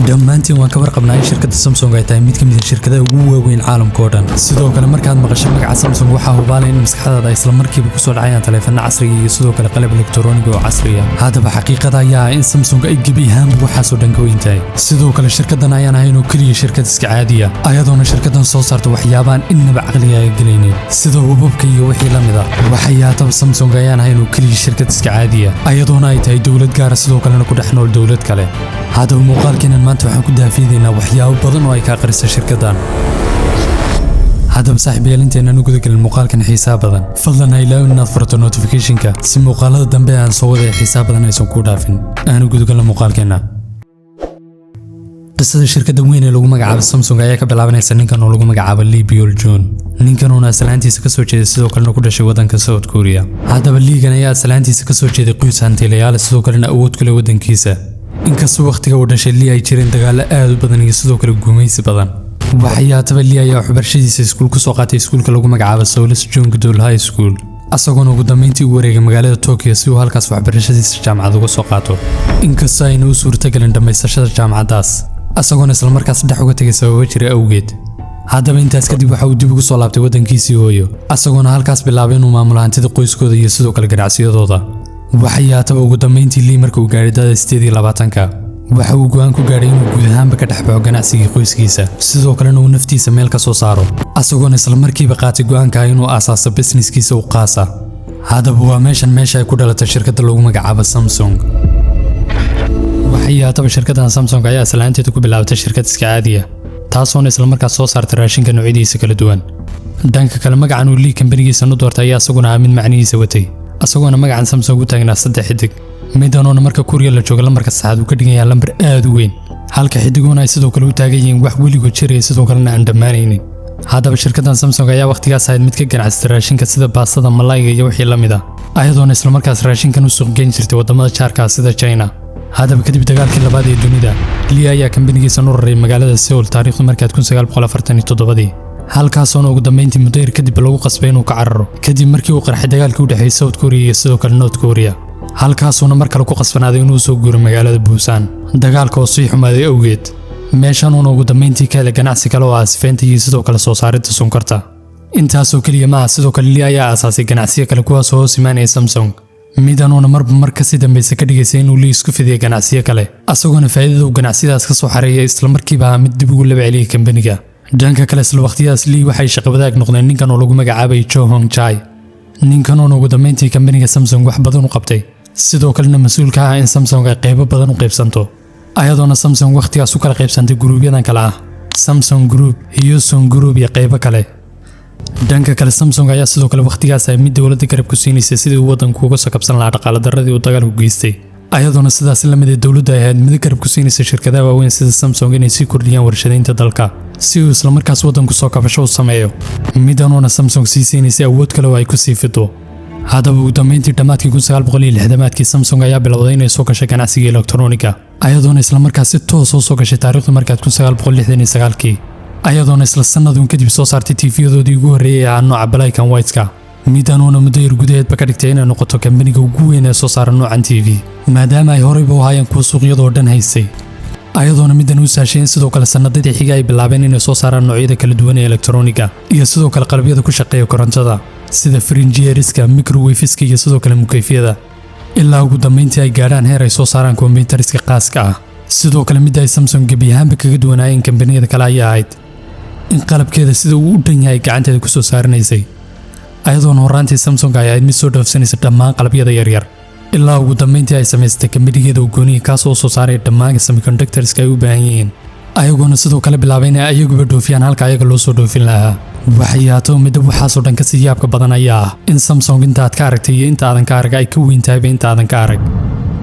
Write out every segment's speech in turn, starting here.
dhammaantiin waan ka warqabnaa in shirkadda Samsung ay tahay mid ka mid ah shirkadaha ugu waaweyn caalamka oo dhan. Sidoo kale markaad maqasho magaca Samsung waxaa hubaal in maskaxdaada ay isla markiiba ku soo dhacayaan taleefan casri ah iyo sidoo kale qalab elektaroonig oo casri ah. Haddaba xaqiiqada ayaa ah in Samsung ay gebi ahaanba waxaas oo dhan ka weyn tahay. Sidoo kale shirkaddan ayaan ahayn oo kaliya shirkad iska caadi ah, ayadoona shirkaddan soo saarta waxyaabaan innaba caqliga ay gelaynin sida hubabka iyo wixii la mid ah. Waxyaataba Samsung ayaan ahayn oo kaliya shirkad iska caadi ah, ayadoona ay tahay dawlad gaar ah sidoo kalena ku dhex nool dawlad kale. Haddaba muuqaalkeenan maanta waxaan ku daafiidaynaa waxyaabo badan oo ay ka aqrisa shirkaddan. haddaba saaxiibayaal inteenan u gudagelin muuqaalkan xiisaa badan fadlan ha ilaawin inaad furto notification-ka si muuqaalada dambe aan soo waday xiisaa badan aysan ku dhaafin. aan u gudagalno muuqaalkeena. qisada shirkadda weyn ee lagu magacaabo Samsung ayaa ka bilaabanaysa ninkan oo lagu magacaabo Lee Byung-chul. ninkan oo aslaantiisa ka soo jeeday sidoo kalena ku dhashay wadanka South Korea. haddaba Lee-gan ayaa aslaantiisa ka soo jeeday qoys hantiilayaal sidoo kalena awood ku leh wadankiisa. inkastoo waqtiga uu dhashay Lee ay jireen dagaalo aad u badan iyo sidoo kale gumaysi badan. waxyaataba Lee ayaa waxbarashadiisa iskuul ku soo qaatay iskuulka lagu magacaabo Seoul Jongdol High School, asagoona ugu dambeyntii u wareegay magaalada Tokyo si uu halkaas waxbarashadiisa jaamacad uga soo qaato. inkastoo ayna u suurtagelin dhammaysashada jaamacadaas, asagoona isla markaas dhex uga tegay sababo jira awgeed. haddaba intaas kadib waxa uu dib ugu soo laabtay wadankiisii hooyo, asagoona halkaas bilaabay inuu maamulo hantida qoyskooda iyo sidoo kale ganacsiyadooda. waxyaataba ugu dambeyntii Lee marka uu gaaray da'da 28 waxa uu go'aan ku gaaray inuu guud ahaanba ka dhex baxo ganacsiga qoyskiisa sidoo kalena uu naftiisa meel ka soo saaro, asagoona isla markiiba qaatay go'aanka inuu aasaaso businesskiisa u qaasa. haddaba waa meesha ay ku dhalatay shirkadda lagu magacaabo Samsung. waxyaataba shirkaddan Samsung ayaa aslaanteeda ku bilaabatay shirkad iska caadi ah, taasoona isla markaas soo saartay raashinka noocyadiisa kala duwan. dhanka kale magacan uu Lee kambanigiisa u doortay ayaa asaguna mid macnihiisa watay, asagoona magacan Samsung u taagnaa 3 xidig, midanoona marka Korea la joogo lambarka saxaad uu ka dhigan yahay lambar aad u weyn, halka xidiguna ay sidoo kale u taagan yihiin wax weligood jiray sidoo kalena aan dhammaanaynin. haddaba shirkaddan Samsung ayaa waqtigaas ahayd mid ka ganacsata raashinka sida baastada, malayga iyo wixii la mid ah, ayadoona isla markaas raashinkan u suuq geyn jirtay wadamada jaarka sida China. haddaba kadib dagaalkii labaad ee dunida, Lee ayaa kambanigiisa u raray magaalada Seoul taariikhdu markaad 1947 halkaasoona ugu dambeyntii muddo yar kadib lagu qasbay inuu ka cararo kadib markii uu qarxay dagaalkii u dhexeeyay South Korea iyo sidoo kale North Korea. halkaasuna mar kale ku qasbanaaday inuu soo guuro magaalada Busan dagaalka oo sii xumaaday awgeed. meeshan uu ugu dambeyntii ka helay ganacsi kale oo asfeynta iyo sidoo kale soo saaridda sonkorta. intaasoo kaliya ma aha, sidoo kale Lee ayaa aasaasay ganacsiyo kale kuwaas oo hoos imaanaya Samsung, midanuuna mar kasii dambaysa ka dhigaysay inuu Lee isku fidiyo ganacsiyo kale, asagoona faa'iidada uu ganacsiyadaas ka soo xareeyay isla markiiba mid dib ugu laba celiyay kambaniga. dhanka kale isla waqtiyadas Lee waxay shaqo wadaag noqdeen ninkan oo lagu magacaabay Jo Hong Chai. ninkan oo ugu dambeyntii kambaniga Samsung wax badan u qabtay, sidoo kalena mas'uul ka ah in Samsung ay qaybo badan u qaybsanto, ayadoona Samsung waqtigaas u kala qaybsantay guruubyadan kale ah Samsung Group, Hyosung Group iyo qaybo kale. dhanka kale Samsung ayaa sidoo kale waqtigaas ay mid dawladda garab ku siinaysa sidii uu wadanku uga soo kabsan lahaa dhaqaale darradii uu dagaalku geystay, ayadoona sidaas la mid ah dawladda ay ahayd mid garab ku siinaysa shirkadaha waaweyn sida Samsung inay sii kordhiyaan warshadaynta dalka si uu isla markaas wadanku soo kabasho u sameeyo, midanuuna Samsung sii siinaysa awood kale oo ay ku sii fido. haddaba ugu dambeyntii dhammaadkii 1960-maadkii Samsung ayaa bilowday inay soo gashay ganacsiga elektarooniga, ayadoona isla markaas si toos soo gashay taariikhdu markaad 1969 ayadoona isla sanadun kadib soo saartay TV-yadoodii ugu horreeyay ee nooca Black and White-ka, midanuuna muddo yar gudaheedba ka dhigtay inay noqoto kambaniga ugu weyn ee soo saara noocan TV maadaama ay horeyba u hayeen kuwa suuqyadoo dhan haystay. ayadoona midan u saasheen sidoo kale sanadadii xiga ay bilaabeen inay soo saaraan noocyada kala duwan ee elektarooniga iyo sidoo kale qalabyada ku shaqeeya korontada sida frinjiyeriska, microwaveska iyo sidoo kale mukayfiyada, ilaa ugu dambeyntii ay gaadhaan heer ay soo saaraan kombiyuutarska khaaska ah. sidoo kale mid ay Samsung gebi ahaanba kaga duwanaayeen kambaniyada kale ayaa ahayd in qalabkeeda sida uu u dhan yahay gacanteeda ku soo saaranaysay, ayadoona horaantii Samsung ay ahayd mid soo dhaafsanaysa dhammaan qalabyada yaryar, ilaa ugu dambeyntii ay samaystay kambanigeeda gooniga kaas oo soo saaray dhammaan semiconductorska ay u baahan yihiin, ayagoona sidoo kale bilaabay inay ayaguba dhoofiyaan halka ayaga loo soo dhoofin lahaa. waxyaataba midda waxaasoo dhan kasii yaabka badan ayaa ah in Samsung intaad ka aragtay iyo inta aadan ka arag ay ka weyn tahayba inta aadan ka arag.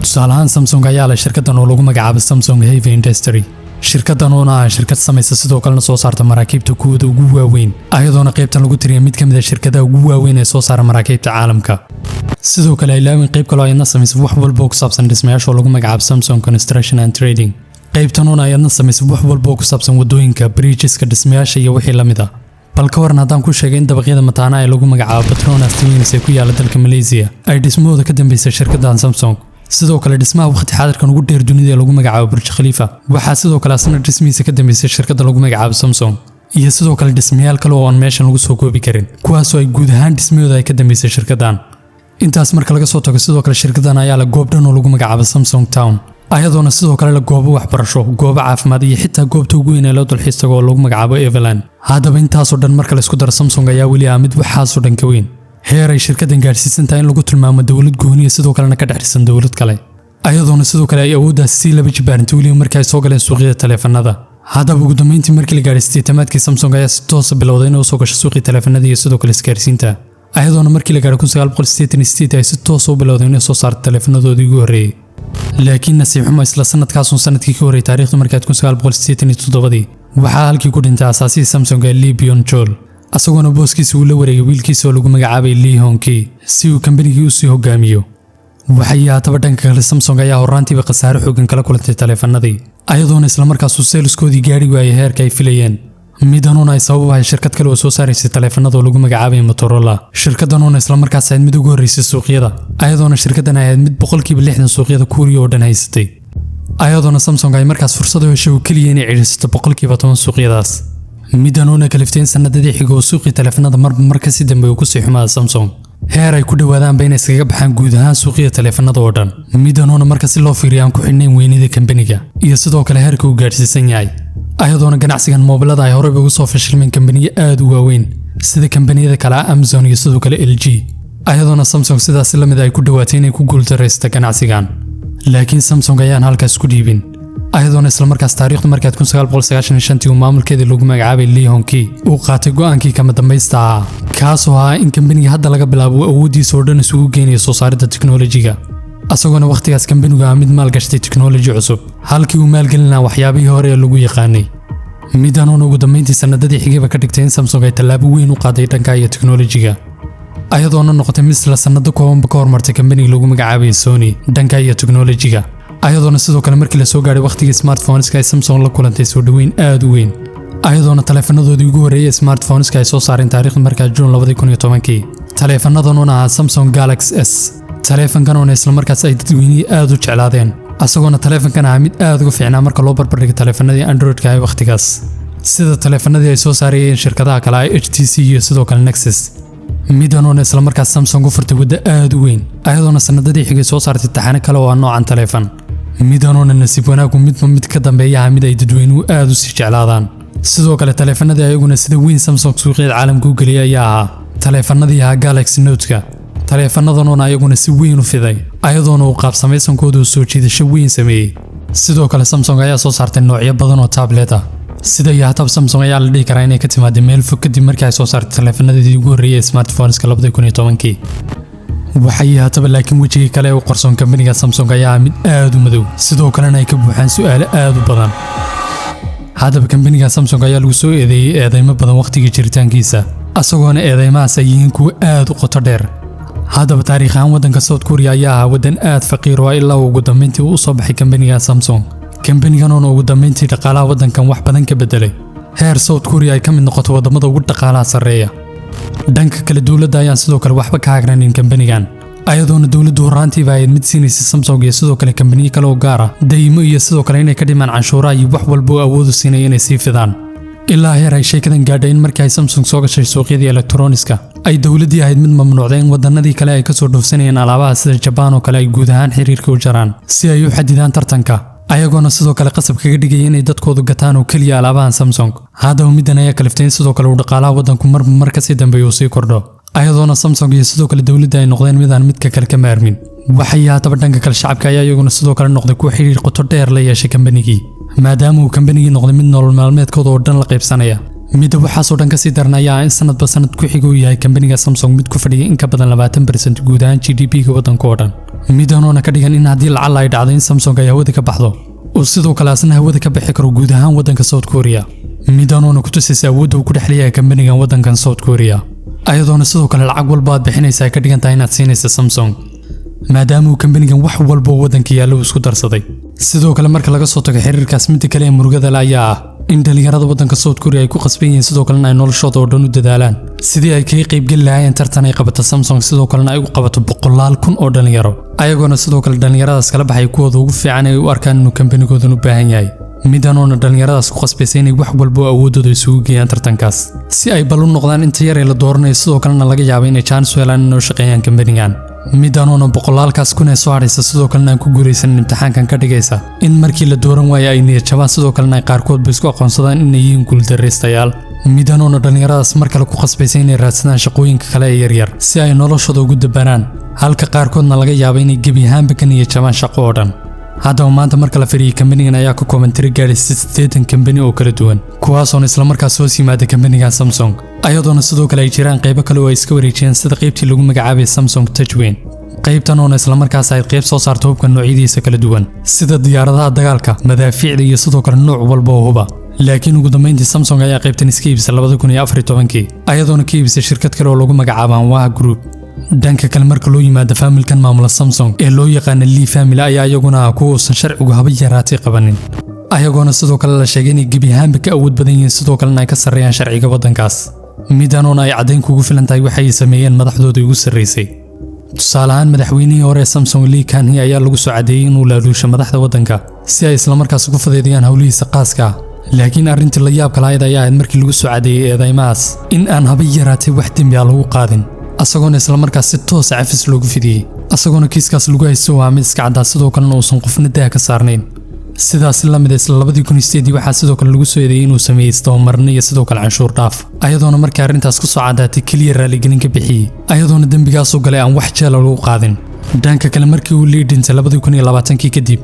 tusaale ahaan Samsung ayaa leh shirkaddan oo lagu magacaabo Samsung Heavy Industry. shirkaddan oo ah shirkad samaysa sidoo kalena soo saarta maraakiibta kuwada ugu waaweyn, ayadoona qaybtan lagu tiriya mid ka mid ah shirkadaha ugu waaweyn ee soo saara maraakiibta caalamka. sidoo kale ay laawin qayb kale oo ayadna samaysa wax walba oo ku saabsan dhismayaasha oo lagu magacaabo Samsung Construction and Trading. qaybtan oo ayadna samaysa wax walba oo ku saabsan wadooyinka, bridgeska, dhismayaasha iyo wixii la mid ah. bal ka waran haddaan ku sheegay in dabaqyada mataanaha ee lagu magacaabo Petronas Twins ee ku yaala dalka Malaysia ay dhismahooda ka dambeysay shirkaddan Samsung, sidoo kale dhismaha waqti xaadirkan ugu dheer dunida ee lagu magacaabo Burj Khalifa waxaa sidoo kale asna dhismihiisa ka dambeysay shirkadda lagu magacaabo Samsung iyo sidoo kale dhismayaal kale oo aan meeshan lagu soo koobi karin kuwaas oo ay guud ahaan dhismahooda ay ka dambeysay shirkaddan intaas marka laga soo tago sidoo kale shirkaddan ayaa la goob dhan oo lagu magacaabo Samsung Town ayadoona sidoo kale la goobo waxbarasho goobo caafimaad iyo xitaa goobta ugu weyn ee loo dalxiis tago oo lagu magacaabo Everland haddaba intaasoo dhan marka la isku daro Samsung ayaa weli ah mid waxaasoo dhan ka weyn heer ay shirkaddan gaarsiisan tahay in lagu tilmaamo dawlad gooniya sidoo kalena ka dhexrisan dawlad kale ayadoona sidoo kale ay awooddaas si laba jibaarantay weliba markii ay soo galeen suuqyada taleefanada haddaba ugu dambeyntii markii la gaadhay sideetamaadkii Samsung ayaa si toos ah bilowday inay u soo gasho suuqii taleefanada iyo sidoo kale isgaarsiinta ayadoona markii la gaadhay 1988 ay si toos u bilowday inay soo saarto taleefanadoodii ugu horreeyay laakiin nasiib xumo isla sanadkaas sanadkii ka horreeyay taariikhda markii 1987 waxaa halkii ku dhintay asaasihii Samsung ee Lee Byung-chul asaguna booskiisa uu la wareegay wiilkiisa oo lagu magacaabay Lee Hong-ki si uu kambanigii u sii hogaamiyo waxay haataba dhanka kale Samsung ayaa horraantiiba khasaare xooggan kala kulantay taleefanadii ayadoona isla markaas uu seelskoodii gaari waayay heerka ay filayeen midanuuna ay sabab ahay shirkad kale oo soo saaraysay taleefanada oo lagu magacaabay Motorola shirkadanuuna isla markaas ahayd mid ugu horreysay suuqyada ayadoona shirkaddan ahayd mid 60% suuqyada Kuuriya oo dhan haysatay ayadoona Samsung ay markaas fursad u heshay oo kaliya inay cidhisato 10% suuqyadaas midanuuna kalifteen sanadadii xigay oo suuqii taleefanada mar ka sii dambeeyay ku sii xumaada Samsung heer ay ku dhawaadaan bayna iskaga baxaan guud ahaan suuqyada taleefanada oo dhan midanuuna marka si loo fiiriyo aan ku xidhnayn weynida kambaniga iyo sidoo kale heerka uu gaarsiisan yahay ayadoona ganacsigan moobilada ay horey ugu soo fashilmeen kambaniyo aad u waaweyn sida kambaniyada kale Amazon iyo sidoo kale LG ayadoona Samsung sidaas la mid ay ku dhawaatay inay ku guuldareysto ganacsigan laakiin Samsung ayaan halkaas ku dhiibin ayadoona isla markaas taariikhdu markii 1995 uu maamulkeedii lagu magacaabay Lee Hong-ki uu qaatay go'aankii kama dambaysta ah kaas oo ah in kambaniga hadda laga bilaabo awoodiisa oo dhan isugu geenayo soo saaridda teknoolojiga asaguna waqtigaas kambanigu ah mid maalgashtay teknooloji cusub halkii uu maalgelinaa waxyaabihii hore ee lagu yaqaanay midanuuna ugu dambeyntii sanadadii xigayba ka dhigtay in Samsung ay tallaabo weyn u qaaday dhanka iyo teknoolojiga ayadoona noqotay mid la sanado koobanba ka hormartay kambaniga lagu magacaabay Sony dhanka iyo teknoolojiga ayadoona sidoo kale markii la soo gaaray waqtigii smartphoneska ay Samsung la kulantay soo dhaweyn aad u weyn ayadoona taleefanadoodii ugu horreeyay smartphoneska ay soo saareen taariikhda markaa June 2010 taleefanadoona ah Samsung Galaxy S taleefankan isla markaas ay dadweynaha aad u jeclaadeen asagoona taleefankan ah mid aad uga fiicnaa marka loo barbardhigo taleefanadii Android-ka ee waqtigaas sida taleefanadii ay soo saarayeen shirkadaha kale ah HTC iyo sidoo kale Nexus midanuuna isla markaas Samsung u furtay waddo aad u weyn ayadoona sanadadii xigay soo saartay taxane kale oo noocan taleefan midanuuna nasiib wanaagu mid ka dambeeyaha mid ay dadweynuhu aad u sii jeclaadaan sidoo kale taleefanadii ayaguna sida weyn Samsung suuqyada caalamka u geliyay ayaa ahaa taleefanadii ahaa Galaxy Note-ka taleefanadoona ayaguna si weyn u fiday ayadoona uu qaab samaysankooda u soo jiidasho weyn sameeyay sidoo kale Samsung ayaa soo saartay noocyo badan oo tablet ah sida yahatab Samsung ayaa la dhihi karaa inay ka timaadday meel fog kadib markii ay soo saartay taleefanadii ugu horreeyay smartphoneska 2010 waxay yahataba laakiin wajigii kale ee u qarsoon kambaniga Samsung ayaa mid aad u madow sidoo kalena ay ka buuxaan su'aalo aad u badan haddaba kambaniga Samsung ayaa lagu soo eedeeyay eedeymo badan waqtigii jiritaankiisa asagoona eedeymahaas ay yihiin kuwo aad u qoto dheer haddaba taariikh ahaan waddanka South Korea ayaa ahaa waddan aad faqiir oo ilaa ugu dambeyntii uu soo baxay kambaniga Samsung kambanigan ugu dambeyntii dhaqaalaha waddankan wax badan ka bedelay heer South Korea ay ka mid noqoto wadamada ugu dhaqaalaha sareeya dhanka kale dawladda ayaan sidoo kale waxba ka hagranin kambanigan ayadoona dawladdu horraantiiba ay mid siinaysa Samsung iyo sidoo kale kambaniyo kale oo gaar ah deymo iyo sidoo kale inay ka dhimaan canshuuraha iyo wax walba oo awood u siinay inay sii fidaan ilaa heer ay sheekadan gaadhay in markii ay Samsung soo gashay suuqyadii elektarooniska ay dawladdii ahayd mid mamnuucday in wadannadii kale ay ka soo dhoofsanayeen alaabaha sida Japan oo kale ay guud ahaan xiriirka u jaraan si ay u xadidaan tartanka ayagoona sidoo kale qasab kaga dhigay inay dadkoodu gataan oo kaliya alaabahan Samsung haddaba midan ayaa kaliftay sidoo kale uu dhaqaalaha waddanku mar ka sii dambeeyo sii kordho ayadoona Samsung iyo sidoo kale dawladda ay noqdeen midaan midka kale ka maarmin waxay haataba dhanka kale shacabka ayaa iyaguna sidoo kale noqday kuwa xiriir qoto dheer la yeeshay kambanigii maadaama uu kambanigii noqday mid nolol maalmeedkooda oo dhan la qaybsanaya midda waxaasoo dhan kasii daranaya in sanadba sanad ku xiga uu yahay kambaniga Samsung mid ku fadhiya in ka badan 20% guud ahaan GDP-ga waddanka oo dhan midanoona ka dhigan in haddii lacag ay dhacdo in Samsung ay hawada ka baxdo oo sidoo kale asna hawada ka bixi karo guud ahaan waddanka South Korea midanoona ku tusaysa awoodda uu ku dhexleeyahay kambanigan waddankan South Korea ayadoona sidoo kale lacag walba aad bixinaysaa ka dhigan tahay inaad siinaysa Samsung maadaama uu kambanigan wax walba waddanka yaalo isku darsaday sidoo kale marka laga soo tago xiriirkaas mid kale ee murugada la ayaa in dhalinyarada waddanka South Korea ay ku qasban yihiin sidoo kalena ay noloshooda oo dhan u dadaalaan sidii ay kaga qayb gali lahaayeen tartan ay qabato Samsung sidoo kalena ay u qabato 100,000 oo dhalinyaro ayagoona sidoo kale dhalinyaradaas kala baxay kuwooda ugu fiican ay u arkaan inuu kambanigoodan u baahan yahay midanoona dhalinyaradaas ku qasbaysa inay wax walba oo awoodooda isugu geeyaan tartankaas si ay bal u noqdaan inta yar ee la dooranayo sidoo kalena laga yaabo inay chance u helaan inay u shaqeeyaan kambanigan midanoona 100,000 kun ee soo haraysa sidoo kalena aan ku guuleysan imtixaankan ka dhigaysa in markii la dooran waayo ay niyad jabaan sidoo kalena ay qaarkood isku aqoonsadaan inay yihiin guuldareystayaal midanoona dhalinyaradaas mar kale ku qasbaysa inay raadsadaan shaqooyinka kale ee yaryar si ay noloshooda ugu dabaraan halka qaarkoodna laga yaabo inay gebi ahaanba ka niyad jabaan shaqo oo dhan haddaba maanta marka la fiiriyay kambanigan ayaa ka kooban tiro gaadhaysa 80 kambani oo kala duwan kuwaasoona isla markaas hoos yimaada kambanigan Samsung ayadoona sidoo kale ay jiraan qaybo kale oo ay iska wareejiyeen sida qaybtii lagu magacaabay Samsung Touchwin qaybtan oo isla markaas ay qayb soo saarto hubka noocyadiisa kala duwan sida diyaaradaha dagaalka madaafiicda iyo sidoo kale nooc walba oo huba laakiin ugu dambeyntii Samsung ayaa qaybtan iska iibisay 2014 ayadoona ka iibisay shirkad kale oo lagu magacaabo Hanwha Group dhanka kale marka loo yimaado familkan maamula Samsung ee loo yaqaan Lee family ayaa iyaguna kuwa uusan sharcigu haba yaraatay qabanin ayagoona sidoo kale la sheegay inay gebi ahaanba ka awood badan yihiin sidoo kalena ay ka sarreeyaan sharciga waddankaas midanoona ay caddayn kugu filan tahay waxay sameeyeen madaxdooda ugu sarreysay tusaale ahaan madaxweynihii hore Samsung Lee Kuan-hee ayaa lagu soo cadeeyay inuu laaluusho madaxda waddanka si ay isla markaas ugu fududeeyaan hawlihiisa qaaska laakiin arrintii la yaab kale ayaa ahayd markii lagu soo cadeeyay eedeymaas in aan haba yaraatay wax dembi ah lagu qaadin asagoona isla markaas si toos ah cafis loogu fidiyay asagoona kiiskaas lagu haysto waa mid iska cadda sidoo kalena uusan qofna daa ka saarnayn sidaas la mid isla 2018 waxaa sidoo kale lagu soo eedeeyay inuu sameeyay istamarna iyo sidoo kale canshuur dhaaf ayadoona markii arrintaas ku soo cadaatay kaliya raaligelin ka bixiyay ayadoona dambigaas oo galay aan wax jeel lagu qaadin dhanka kale markii uu Lee dhintay 2020 kadib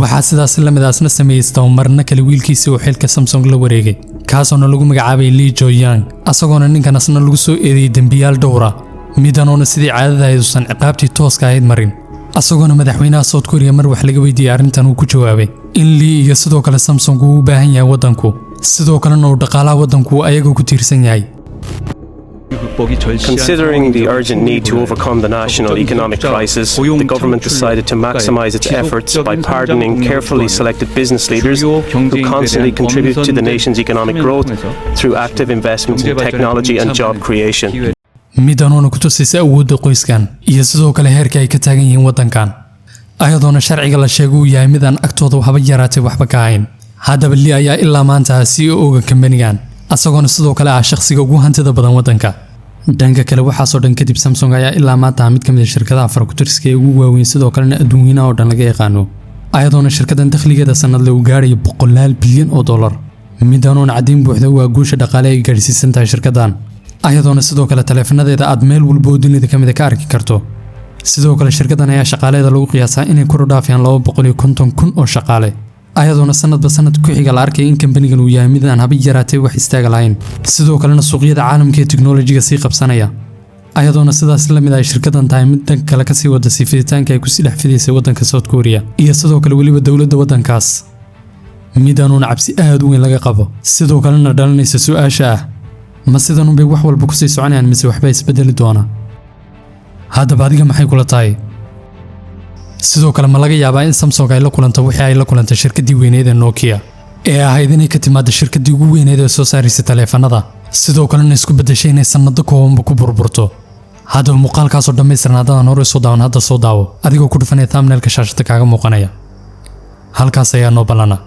waxaa sidaas la mid asna sameeyay istamarna kale wiilkiisa oo xilka Samsung la wareegay kaasoo lagu magacaabay Lee Jo-young asagoona ninkan asna lagu soo eedeeyay dambiyaal dhowr ah midanoona sidii caadada ahayd uusan ciqaabtii tooska ahayd marin asagoona madaxweynaha South Korea mar wax laga weydiiyay arrintan uu ku jawaabay in Lee iyo sidoo kale Samsung uu u baahan yahay waddanku sidoo kalena uu dhaqaalaha waddanku ayaga ku tiirsan yahay Considering the urgent need to overcome the national economic crisis, the government decided to maximize its efforts by pardoning carefully selected business leaders who constantly contribute to the nation's economic growth through active investments in technology and job creation. midanoona ku tusaysa awoodda qoyskan iyo sidoo kale heerka ay ka taagan yihiin waddankan ayadoona sharciga la sheegay uu yahay midaan agtooda haba yaraatay waxba ka ahayn haddaba Lee ayaa ilaa maanta CEO-ga kambanigan asagoona sidoo kale ah shakhsiga ugu hantida badan waddanka dhanka kale waxaasoo dhan kadib Samsung ayaa ilaa maanta mid ka mid ah shirkadaha farkutirska ee ugu waaweyn sidoo kalena adduunweynaha oo dhan laga yaqaano ayadoona shirkadan dakhligeeda sanadle uu gaarayo $100 bilyan midanoona caddeyn buuxda waa guusha dhaqaale ay gaarsiisan tahay shirkadan ayadoona sidoo kale taleefanadeeda aad meel walba oo dunida kamid ka arki karto sidoo kale shirkadan ayaa shaqaaleeda lagu qiyaasaa inay kor u dhaafayaan 250,000 oo shaqaale ayadoona sanadba sanad ku xiga la arkay in kambanigan uu yahay mid aan haba yaraatay wax istaaga lahayn sidoo kalena suuqyada caalamka ee teknoolojiga sii qabsanaya ayadoona sidaas la mid ah shirkadan tahay mid dhanka kale ka sii wada sifitaanka ay ku sii dhex fidaysay waddanka South Korea iyo sidoo kale waliba dawladda waddankaas midanoona cabsi aad u weyn laga qabo sidoo kalena dhalinaysa su'aasha ah ma sidan bay wax walba ku sii soconayaan mise waxba isbedeli doona haddaba adiga maxay kula tahay sidoo kale ma laga yaabaa in Samsung ay la kulanto wixii ay la kulantay shirkadii weyneed ee Nokia ee ahayd inay ka timaado shirkadii ugu weyneed ee soo saaraysa taleefanada sidoo kalena isku bedeshay inay sanado kooban ku burburto haddaba muuqaalkaas oo dhammaystiran haddaan hore soo daawan hadda soo daawo adigoo ku dhufanaya thumbnail-ka shaashada kaaga muuqanaya halkaas ayaa noo balana